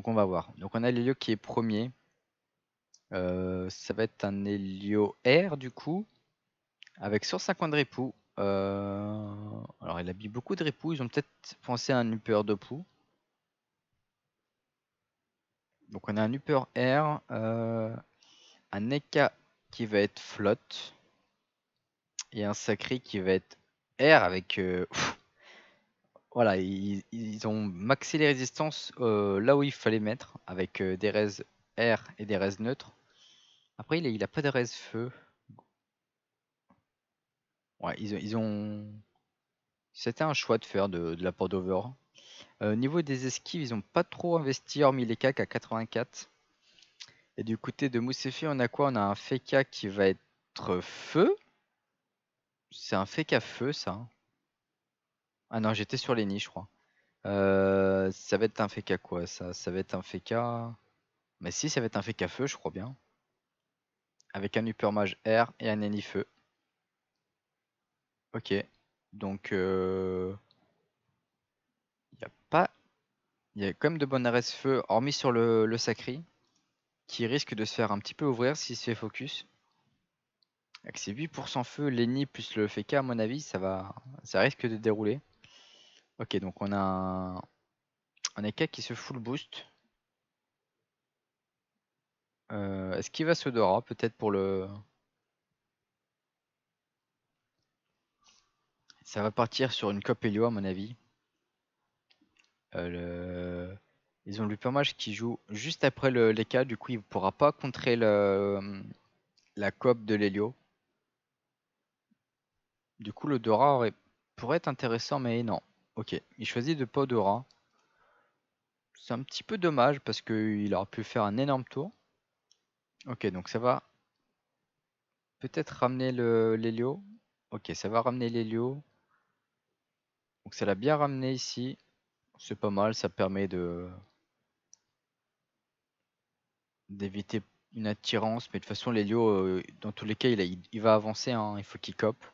Donc on va voir. Donc on a l'Hélio qui est premier. Ça va être un Hélio R du coup, avec 150 de ripoux. Alors il a mis beaucoup de ripoux, ils ont peut-être pensé à un upper de poux. Donc on a un upper R, un Eka qui va être flotte, et un sacré qui va être R avec... voilà, ils ont maxé les résistances là où il fallait mettre, avec des res R et des res neutres. Après il a pas de res feu. Ouais, ils ont... C'était un choix de faire de la part d'Over. Au niveau des esquives, ils ont pas trop investi hormis les cacs à 84. Et du côté de Moussefi, on a quoi? On a un Feka qui va être feu. C'est un Feka feu ça. Ah non, j'étais sur les nids, je crois. Ça va être un Feka quoi ça? Ça va être un Feka. Mais si, ça va être un Feka feu, je crois bien. Avec un Upper Mage R et un Eni feu. Ok. Donc, il a pas. Il y a quand même de bonnes RS feu, hormis sur le Sacri, qui risque de se faire un petit peu ouvrir s'il se fait focus. Avec ses 8% feu, l'Eni plus le FK, à mon avis, ça risque de dérouler. Ok, donc on a un EK qui se full boost. Est-ce qu'il va Sodora peut-être pour le... Ça va partir sur une Cop Helio à mon avis. Ils ont l'Uppermage qui joue juste après l'EK, du coup il ne pourra pas contrer la Cop de l'Helio. Du coup le Dora pourrait être intéressant, mais non. Ok, il choisit de pas Dora. C'est un petit peu dommage parce qu'il aurait pu faire un énorme tour. Ok, donc ça va peut-être ramener l'Helio. Ok, ça va ramener l'Helio. Donc ça l'a bien ramené ici. C'est pas mal, ça permet d'éviter une attirance. Mais de toute façon, l'Helio, dans tous les cas, il va avancer, hein, il faut qu'il cope.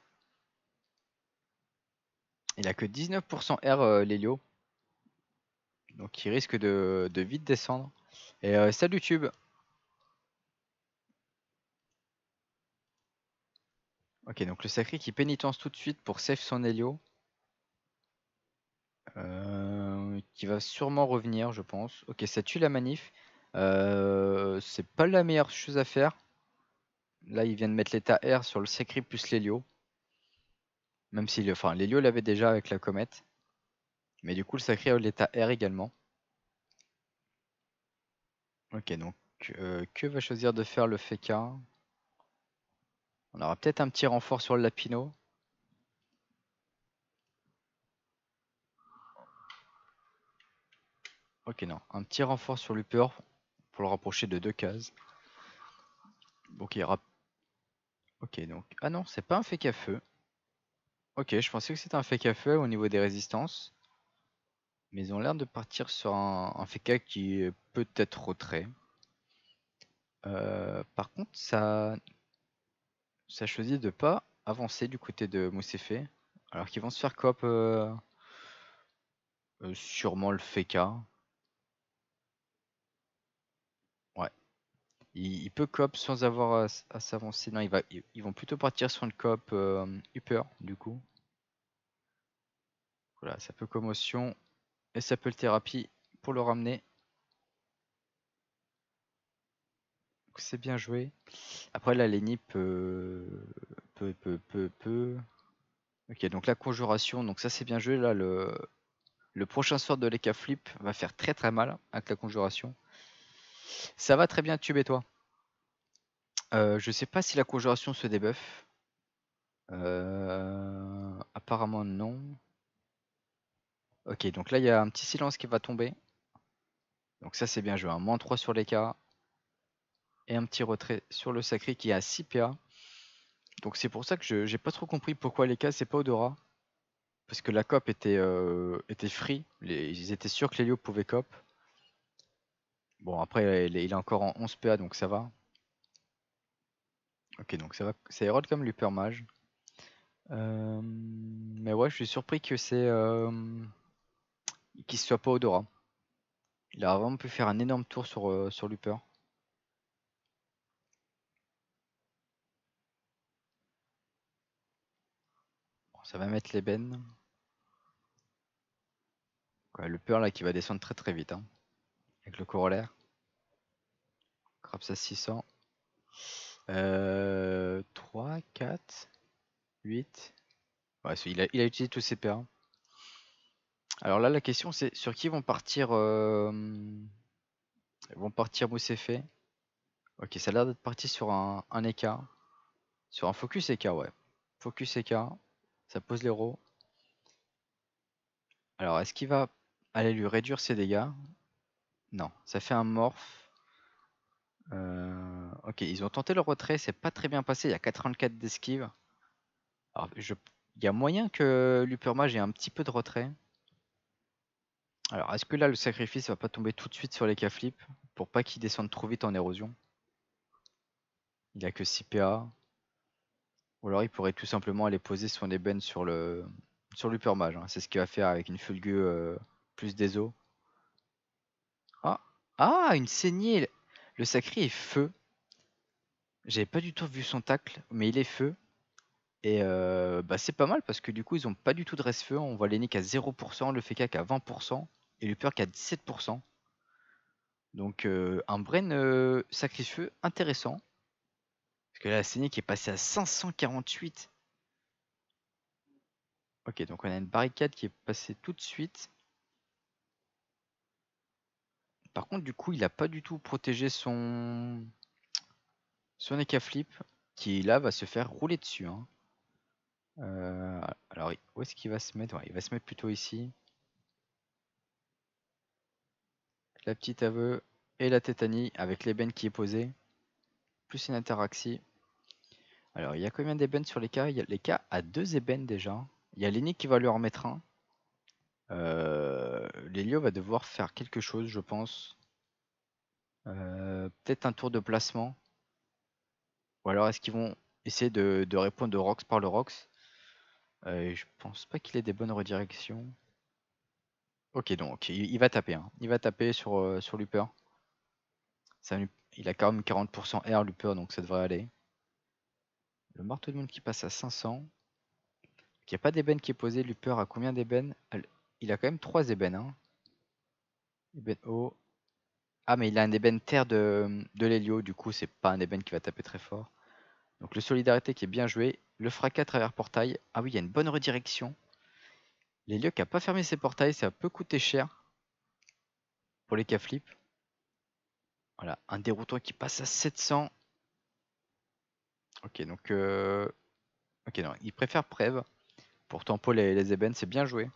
Il a que 19% R, l'Helio. Donc il risque de vite descendre. Et salut Tube. Ok, donc le sacré qui pénitence tout de suite pour save son Helio. Qui va sûrement revenir, je pense. Ok, ça tue la manif. C'est pas la meilleure chose à faire. Là, il vient de mettre l'état R sur le sacré plus l'Helio. Même si l'Helio l'avait déjà avec la comète. Mais du coup, le sacré a l'état R également. Ok, donc que va choisir de faire le Feka? On aura peut-être un petit renfort sur le Lapino. Ok, non. Un petit renfort sur l'Upper pour le rapprocher de 2 cases. Ok, ok, donc... Ah non, c'est pas un Feka feu. Ok, je pensais que c'était un Feka feu au niveau des résistances. Mais ils ont l'air de partir sur un Feka qui est peut-être retrait. Par contre, ça choisit de pas avancer du côté de Moussefé. Alors qu'ils vont se faire coop sûrement le Feka. Ouais. Il peut coop sans avoir à s'avancer. Non, ils vont plutôt partir sur une coop upper du coup. Voilà, ça peut commotion et ça peut le thérapie pour le ramener. C'est bien joué. Après là, Lenny peut. Ok, donc la conjuration, donc ça c'est bien joué. Là, le prochain sort de l'Eka Flip va faire très très mal avec la conjuration. Ça va très bien tuber toi. Je sais pas si la conjuration se débuff. Apparemment non. Ok, donc là il y a un petit silence qui va tomber. Donc ça c'est bien joué. Un -3 sur l'Eka. Et un petit retrait sur le sacré qui est à 6 PA. Donc c'est pour ça que j'ai pas trop compris pourquoi l'Eka c'est pas Odora. Parce que la cop était free. Ils étaient sûrs que l'Helio pouvait cop. Bon après il est encore en 11 PA donc ça va. Ok, donc ça va, ça érode comme l'Upper Mage. Mais ouais, je suis surpris que qu'il soit pas Odora. Il a vraiment pu faire un énorme tour sur Looper. Bon, ça va mettre l'ébène. Ouais, Looper là qui va descendre très très vite, hein, avec le corollaire. Craps à 600. 3, 4, 8. Ouais, il a utilisé tous ses PA. Alors là, la question c'est sur qui vont partir Moussefé. Ok, ça a l'air d'être parti sur un EK. Sur un focus EK, ouais. Focus EK. Ça pose l'héros. Alors, est-ce qu'il va aller lui réduire ses dégâts? Non, ça fait un morph. Ok, ils ont tenté le retrait, c'est pas très bien passé. Il y a 84 d'esquive. Alors, il y a moyen que l'Upermage ait un petit peu de retrait. Alors, est-ce que là, le sacrifice va pas tomber tout de suite sur les K-flip pour pas qu'il descende trop vite en érosion? Il a que 6 PA. Ou alors, il pourrait tout simplement aller poser son ébène sur l'Upermage, hein. C'est ce qu'il va faire avec une Fulgue plus des os. Ah, ah, une saignée! Le sacré est feu. J'avais pas du tout vu son tacle, mais il est feu. Et bah, c'est pas mal parce que du coup, ils ont pas du tout de reste-feu. On voit l'Enic à 0%, le Fekak à 20% et le Purk à 17%. Donc, un brain sacrifice-feu intéressant. Parce que là, la Scénic est passée à 548. Ok, donc on a une barricade qui est passée tout de suite. Par contre, du coup, il a pas du tout protégé son Eka Flip, qui là va se faire rouler dessus, hein. Alors, où est-ce qu'il va se mettre? Ouais, il va se mettre plutôt ici. La petite aveu et la tétanie avec l'ébène qui est posée. Plus une interaxie. Alors, il y a combien d'ébènes sur les cas? Il y a les cas à 2 ébènes déjà. Il y a Lenny qui va lui en mettre un. Lelio va devoir faire quelque chose, je pense. Peut-être un tour de placement. Ou alors est-ce qu'ils vont essayer de répondre au Rox par le Rox? Je pense pas qu'il ait des bonnes redirections. Ok, donc il va taper, hein. Il va taper sur Looper. Il a quand même 40% R Looper, donc ça devrait aller. Le marteau de monde qui passe à 500. Il n'y a pas d'ébène qui est posé. Looper a combien d'ébènes? Il a quand même 3 ébènes, hein. Ébène O. Ah, mais il a un ébène terre de l'Hélio, du coup, c'est pas un ébène qui va taper très fort. Donc le solidarité qui est bien joué. Le fracas à travers portail. Ah oui, il y a une bonne redirection. L'Hélio qui a pas fermé ses portails, ça peut coûter cher pour les K-flip. Voilà, un déroutant qui passe à 700. Ok, donc ok, non, il préfère Prev pour tempo les ébènes, c'est bien joué.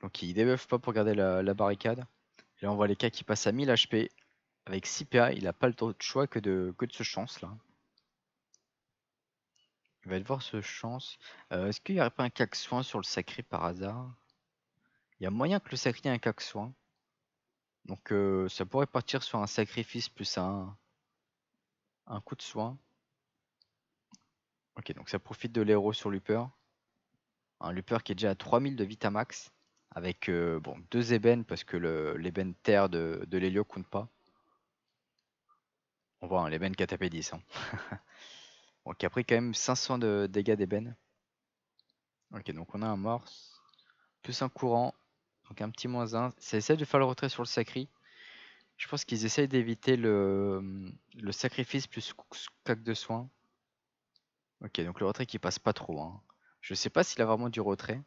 Donc il débuffe pas pour garder la barricade. Et là on voit les K qui passent à 1000 HP. Avec 6 PA, il a pas le choix que de ce chance là. Il va devoir ce chance. Est-ce qu'il n'y aurait pas un cac soin sur le sacré par hasard? Il y a moyen que le sacré ait un cac soin. Donc ça pourrait partir sur un sacrifice plus un coup de soin. Ok, donc ça profite de l'héros sur Looper. Un Looper qui est déjà à 3000 de Vitamax. Avec bon, 2 ébènes parce que l'ébène terre de l'Hélio compte pas. On voit, hein, l'ébène qui a tapé 10. Hein. Bon, qui a pris quand même 500 de dégâts d'ébène. Ok, donc on a un morse. Plus un courant. Donc un petit -1. Ça essaie de faire le retrait sur le sacri. Je pense qu'ils essayent d'éviter le sacrifice plus cac de soin. Ok, donc le retrait qui passe pas trop, hein. Je sais pas s'il a vraiment du retrait.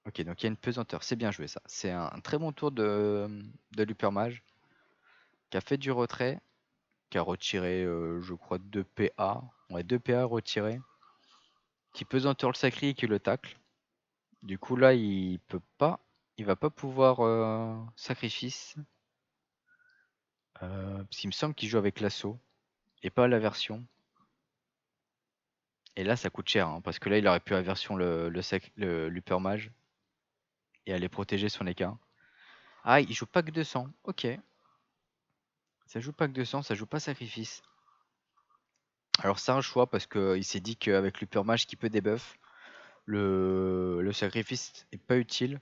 Ok, donc il y a une pesanteur, c'est bien joué ça. C'est un très bon tour de l'Upermage qui a fait du retrait, qui a retiré, je crois, 2 PA. Ouais, 2 PA retirés. Qui pesanteur le sacri et qui le tacle. Du coup, là, il peut pas. Il va pas pouvoir sacrifice. Parce qu'il me semble qu'il joue avec l'assaut et pas l'aversion. Et là, ça coûte cher, hein, parce que là, il aurait pu aversion l'Upermage et aller protéger son écart. Ah, il joue pas que 200. Ok. Ça joue pas que 200, ça joue pas sacrifice. Alors, c'est un choix parce qu'il s'est dit qu'avec l'Upermage qui peut débuff, le sacrifice est pas utile.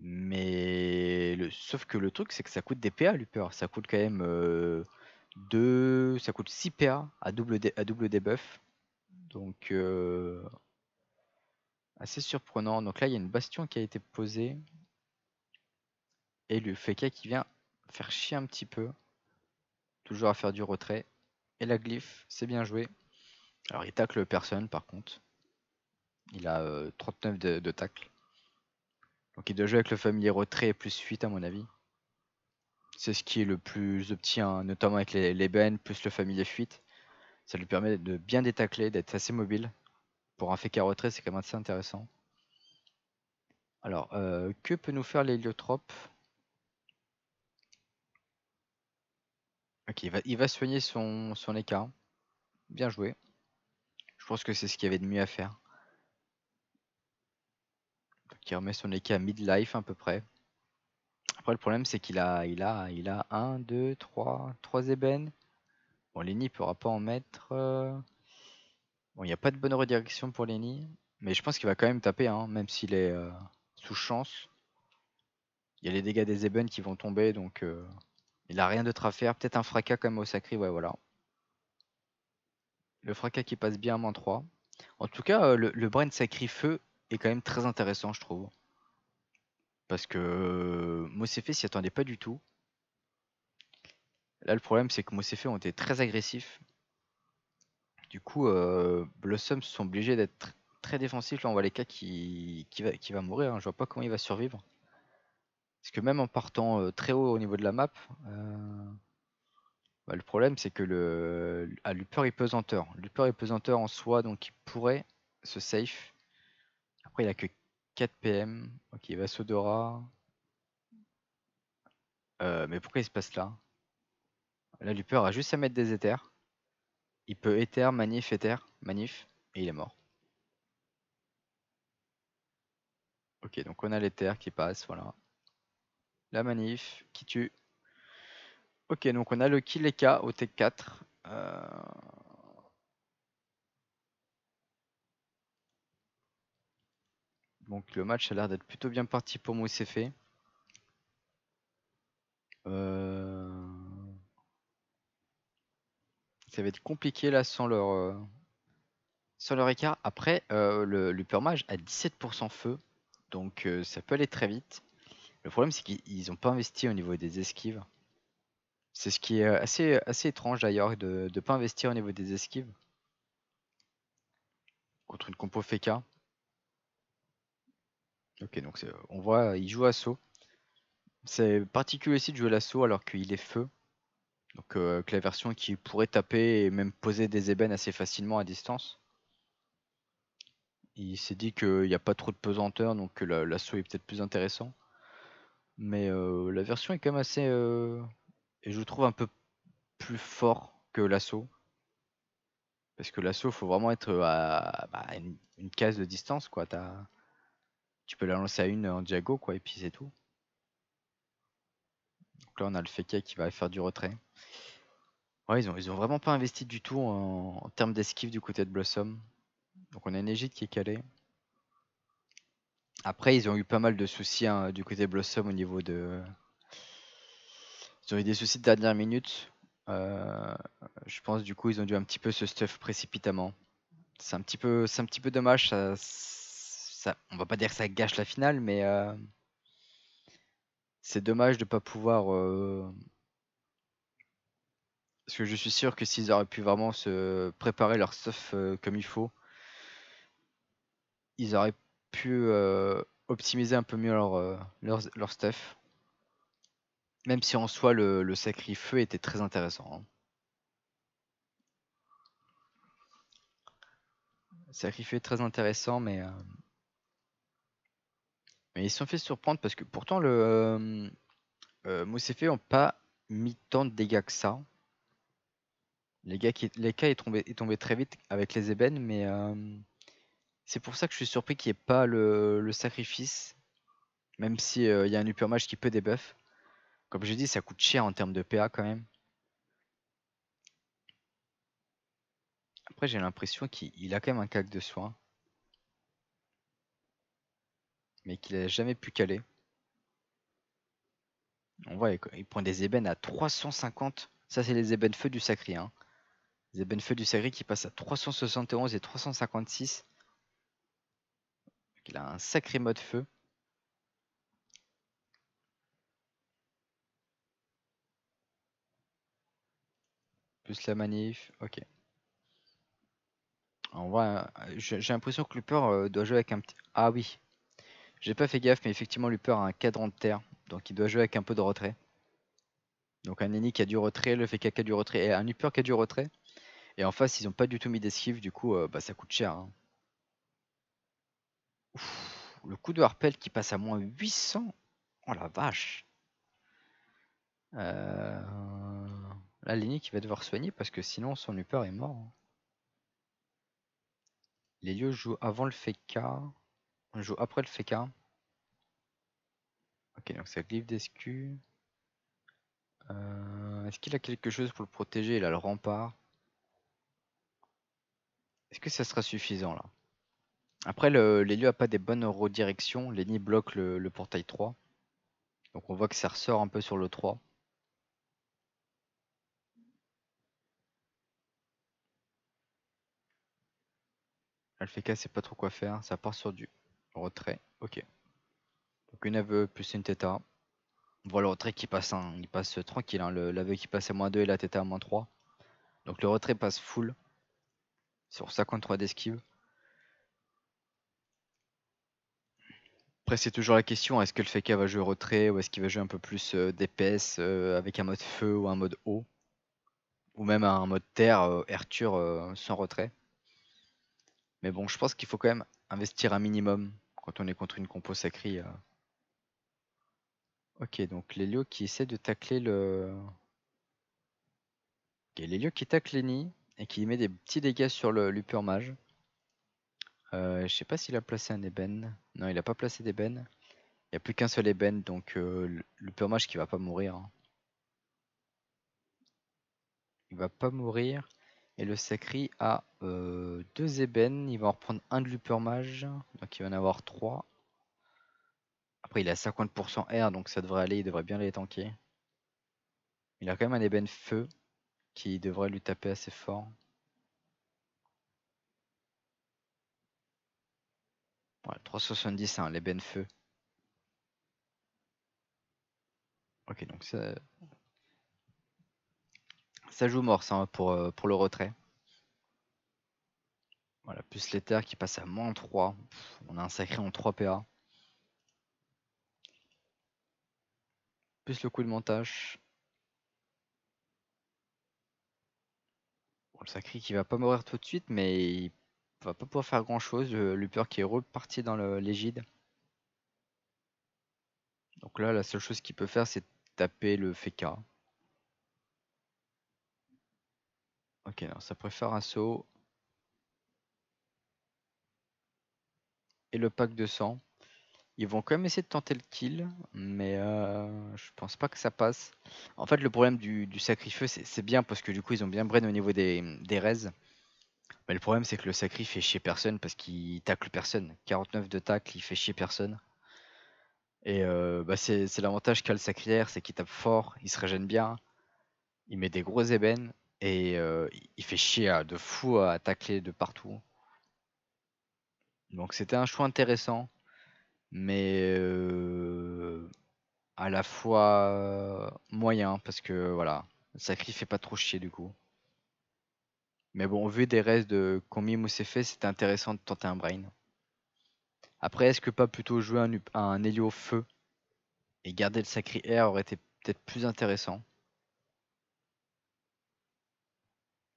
Mais sauf que le truc, c'est que ça coûte des PA, l'Upper. Ça coûte quand même ça coûte 6 PA à double debuff. Donc assez surprenant. Donc là, il y a une bastion qui a été posée. Et le Feka qui vient faire chier un petit peu. Toujours à faire du retrait. Et la glyphe, c'est bien joué. Alors il tacle personne par contre. Il a 39 de tacle. Donc il doit jouer avec le familier retrait plus fuite à mon avis. C'est ce qui est le plus opti, hein, notamment avec les BN plus le familier fuite. Ça lui permet de bien détacler, d'être assez mobile. Pour un Feka retrait, c'est quand même assez intéressant. Alors, que peut nous faire l'héliotrope? Ok, il va soigner son écart. Bien joué. Je pense que c'est ce qu'il y avait de mieux à faire. Donc il remet son écart à mid-life à peu près. Après le problème c'est qu'il a 1, 2, 3 ébènes. Bon Lenny il pourra pas en mettre. Bon il n'y a pas de bonne redirection pour Lenny. Mais je pense qu'il va quand même taper, hein, même s'il est sous chance. Il y a les dégâts des ébènes qui vont tomber, donc il a rien d'autre à faire. Peut-être un fracas quand même au sacré, ouais voilà. Le fracas qui passe bien à -3. En tout cas, le Brain Sacri Feu est quand même très intéressant, je trouve. Parce que Mosefé s'y attendait pas du tout. Là, le problème, c'est que Mosefé ont été très agressifs. Du coup, Blossom sont obligés d'être très défensifs. Là, on voit les cas qui va mourir, hein. Je vois pas comment il va survivre. Parce que même en partant très haut au niveau de la map, bah, le problème, c'est que Luper est pesanteur. Luper est pesanteur en soi, donc il pourrait se safe. Après, il a que 4 PM. Ok, il va Sodora. Mais pourquoi il se passe là? Là, Luper a juste à mettre des éthers. Il peut éther, manif, manif, et il est mort. Ok, donc on a l'éther qui passe, voilà. La manif qui tue. Ok, donc on a le kill EK au Tech 4. Donc le match a l'air d'être plutôt bien parti pour Moussefé. Ça va être compliqué là sans leur écart. Après, le Mage a 17% feu, donc ça peut aller très vite. Le problème, c'est qu'ils n'ont pas investi au niveau des esquives. C'est ce qui est assez étrange d'ailleurs de ne pas investir au niveau des esquives contre une compo Feka. Ok, donc on voit, il joue assaut. C'est particulier aussi de jouer l'assaut alors qu'il est feu. Donc que la version qui pourrait taper et même poser des ébènes assez facilement à distance. Il s'est dit qu'il n'y a pas trop de pesanteur, donc que l'assaut est peut-être plus intéressant. Mais la version est quand même assez, et je le trouve un peu plus fort que l'assaut. Parce que l'assaut, faut vraiment être à une case de distance, quoi. Tu peux la lancer à une en diago, quoi, et puis c'est tout. Donc là, on a le Feka qui va faire du retrait. Ouais, ils ont vraiment pas investi du tout en termes d'esquive du côté de Blossom. Donc on a une Égide qui est calée. Après, ils ont eu pas mal de soucis, hein, du côté de Blossom au niveau de. Ils ont eu des soucis de dernière minute. Je pense du coup ils ont dû un petit peu se stuff précipitamment. C'est un petit peu dommage. On va pas dire que ça gâche la finale, mais c'est dommage de pas pouvoir. Parce que je suis sûr que s'ils auraient pu vraiment se préparer leur stuff comme il faut, ils auraient pu optimiser un peu mieux leur stuff. Même si en soi le sacri-feu était très intéressant, hein. Sacri-feu est très intéressant, mais ils se sont fait surprendre parce que pourtant Mosefé ont pas mis tant de dégâts que ça. Les cas est tombé très vite avec les ébènes, mais c'est pour ça que je suis surpris qu'il n'y ait pas le sacrifice, même si il y a un upper mage qui peut debuff. Comme je dis, ça coûte cher en termes de PA quand même. Après, j'ai l'impression qu'il a quand même un cac de soin, mais qu'il a jamais pu caler. On voit, il prend des ébènes à 350. Ça, c'est les ébènes feu du sacré. Hein. Les ébènes feu du sacré qui passent à 371 et 356. Il a un sacré mode feu. Plus la manif. Ok. On voit, j'ai l'impression que Looper doit jouer avec un petit. Ah oui. J'ai pas fait gaffe, mais effectivement, Looper a un cadran de terre. Donc il doit jouer avec un peu de retrait. Donc un Eni qui a du retrait, le FK qui a du retrait et un Looper qui a du retrait. Et en face, ils ont pas du tout mis d'esquive, du coup, bah, ça coûte cher. Hein. Ouf, le coup de Harpel qui passe à moins 800. Oh la vache. Là, Lenny qui va devoir soigner parce que sinon son Looper est mort. Hein. Lélio joue avant le FK. On joue après le FK. Ok, donc ça glyphe d'escu. Est-ce qu'il a quelque chose pour le protéger? Il a le rempart. Est-ce que ça sera suffisant là? Après, l'Elio a pas des bonnes redirections. Lenny bloque le portail 3. Donc on voit que ça ressort un peu sur le 3. LFK sait pas trop quoi faire. Ça part sur du retrait. Ok. Donc une aveu plus une Theta. On voit le retrait qui passe, il passe tranquille. Hein. L'aveu qui passe à -2 et la Theta à -3. Donc le retrait passe full sur 53 d'esquive. Après, c'est toujours la question, est-ce que le FK va jouer retrait ou est-ce qu'il va jouer un peu plus DPS avec un mode feu ou un mode eau ou même un mode terre, Arthur sans retrait. Mais bon, je pense qu'il faut quand même investir un minimum quand on est contre une compo sacrée. Ok, donc Lélio qui essaie de tacler le... Ok, Lélio qui tacle Lenny et qui met des petits dégâts sur l'Upper Mage. Je sais pas s'il a placé un ébène. Non, il a pas placé d'ébène. Il n'y a plus qu'un seul ébène, donc l'Upper Mage qui va pas mourir. Hein. Il va pas mourir. Et le Sacri a 2 ébènes. Il va en reprendre un de l'Upper Mage. Donc il va en avoir 3. Après, il a 50% R, donc ça devrait aller. Il devrait bien les tanker. Il a quand même un ébène feu qui devrait lui taper assez fort. Ouais, 370, c'est un l'ébène feu. Ok, donc ça joue mort ça, hein, pour le retrait. Voilà, plus l'éther qui passe à -3. On a un sacré en 3 PA. Plus le coup de montage. Bon, le sacré qui va pas mourir tout de suite, mais il va pas pouvoir faire grand chose. Le Looper qui est reparti dans l'égide. Donc là, la seule chose qu'il peut faire, c'est taper le FK. Ok, non, ça préfère un saut. Et le pack de sang. Ils vont quand même essayer de tenter le kill, mais je pense pas que ça passe. En fait, le problème du sacrifice, c'est bien parce que du coup, ils ont bien brain au niveau des raises. Mais le problème, c'est que le sacri fait chier personne parce qu'il tacle personne. 49 de tacle, il fait chier personne. Et bah, c'est l'avantage qu'a le sacrière, c'est qu'il tape fort, il se régène bien, il met des gros ébènes et il fait chier de fou à tacler de partout. Donc c'était un choix intéressant, mais à la fois moyen parce que voilà, le sacri fait pas trop chier du coup. Mais bon, vu des restes de combien s'est fait, c'était intéressant de tenter un brain. Après, est-ce que pas plutôt jouer un Hélio feu et garder le sacré air aurait été peut-être plus intéressant?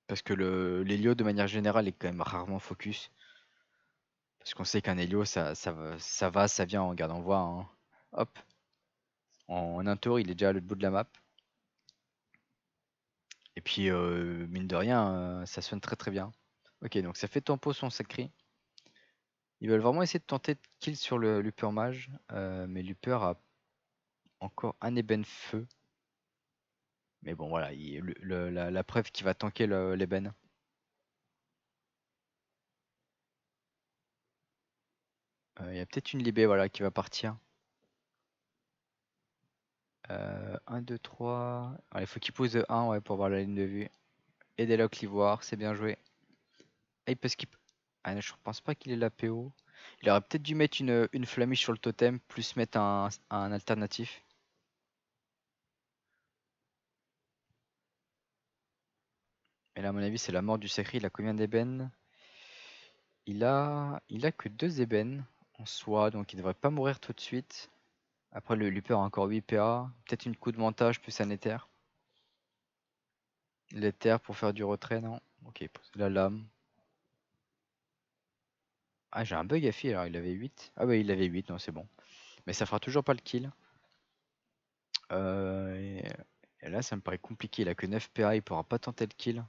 Parce que l'Hélio de manière générale est quand même rarement focus. Parce qu'on sait qu'un Hélio ça vient en garde en voie. Hein. Hop, en un tour il est déjà à l'autre bout de la map. Et puis mine de rien, ça sonne très très bien. Ok, donc ça fait tempo son sacré. Ils veulent vraiment essayer de tenter de kill sur le Luper Mage, mais Luper a encore un ébène feu. Mais bon voilà, la preuve qui va tanker l'ébène. Il y a peut-être une libé voilà, qui va partir. 1, 2, 3. Il faut qu'il pose 1 ouais, pour voir la ligne de vue. Et des locks l'ivoire, c'est bien joué. Ah, il peut skip. Ah, je pense pas qu'il ait la PO. Il aurait peut-être dû mettre une flamiche sur le totem, plus mettre un alternatif. Et là, à mon avis, c'est la mort du sacré. Il a combien d'ébènes? Il a que 2 ébènes en soi, donc il devrait pas mourir tout de suite. Après, le Luper a encore 8 PA. Peut-être une coup de montage plus un éther. L'éther pour faire du retrait, non? Ok, pose la lame. Ah, j'ai un bug à fil, alors il avait 8. Ah bah il avait 8, non c'est bon. Mais ça fera toujours pas le kill. Et là ça me paraît compliqué, il a que 9 PA, il pourra pas tenter le kill.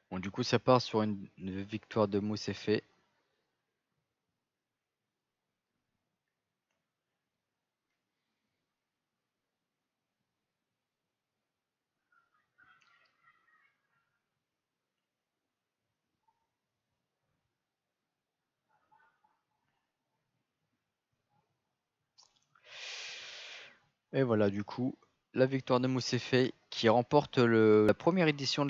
Bon du coup ça part sur une victoire de Mousse et fait. Et voilà du coup la victoire de Mousse et fait qui remporte la première édition de la